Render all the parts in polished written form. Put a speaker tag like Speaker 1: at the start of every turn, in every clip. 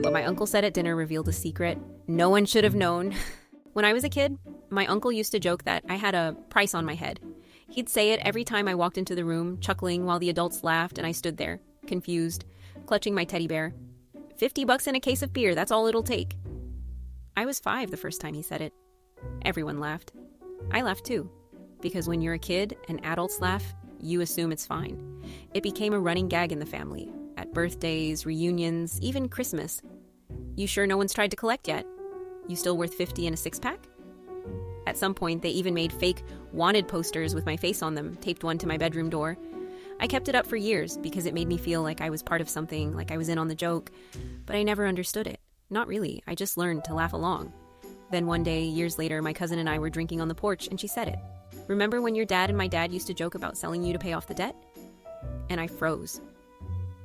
Speaker 1: What my uncle said at dinner revealed a secret no one should have known. When I was a kid, my uncle used to joke that I had a price on my head. He'd say it every time I walked into the room, chuckling while the adults laughed and I stood there, confused, clutching my teddy bear. $50 and a case of beer, that's all it'll take. I was 5 the first time he said it. Everyone laughed. I laughed too, because when you're a kid and adults laugh, you assume it's fine. It became a running gag in the family, at birthdays, reunions, even Christmas. You sure no one's tried to collect yet? You still worth 50 in a six-pack? At some point, they even made fake wanted posters with my face on them, taped one to my bedroom door. I kept it up for years because it made me feel like I was part of something, like I was in on the joke. But I never understood it. Not really. I just learned to laugh along. Then one day, years later, my cousin and I were drinking on the porch and she said it. Remember when your dad and my dad used to joke about selling you to pay off the debt? And I froze.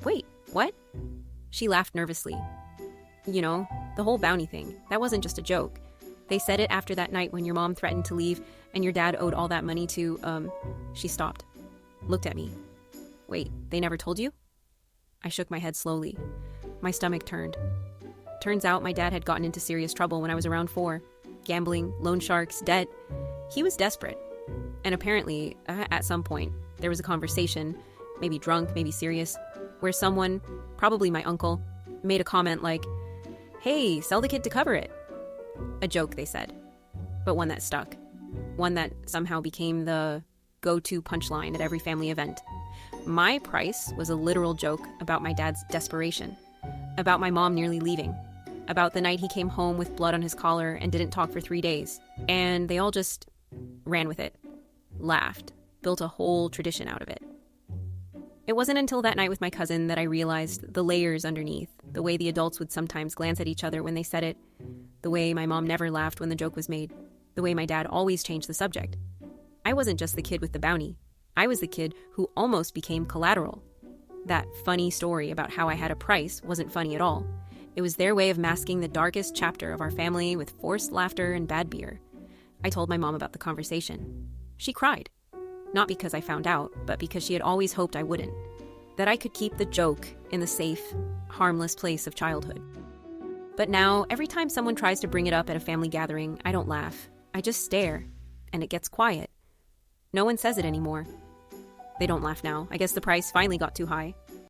Speaker 1: Wait, what? She laughed nervously. You know, the whole bounty thing. That wasn't just a joke. They said it after that night when your mom threatened to leave and your dad owed all that money to, She stopped. Looked at me. Wait, they never told you? I shook my head slowly. My stomach turned. Turns out my dad had gotten into serious trouble when I was around 4. Gambling, loan sharks, debt. He was desperate. And apparently, at some point, there was a conversation, maybe drunk, maybe serious, where someone, probably my uncle, made a comment like, "Hey, sell the kid to cover it." A joke, they said, but one that stuck. One that somehow became the go-to punchline at every family event. My price was a literal joke about my dad's desperation, about my mom nearly leaving, about the night he came home with blood on his collar and didn't talk for 3 days. And they all just ran with it, laughed, built a whole tradition out of it. It wasn't until that night with my cousin that I realized the layers underneath, the way the adults would sometimes glance at each other when they said it, the way my mom never laughed when the joke was made, the way my dad always changed the subject. I wasn't just the kid with the bounty. I was the kid who almost became collateral. That funny story about how I had a price wasn't funny at all. It was their way of masking the darkest chapter of our family with forced laughter and bad beer. I told my mom about the conversation. She cried. Not because I found out, but because she had always hoped I wouldn't. That I could keep the joke in the safe, harmless place of childhood. But now, every time someone tries to bring it up at a family gathering, I don't laugh. I just stare, and it gets quiet. No one says it anymore. They don't laugh now. I guess the price finally got too high.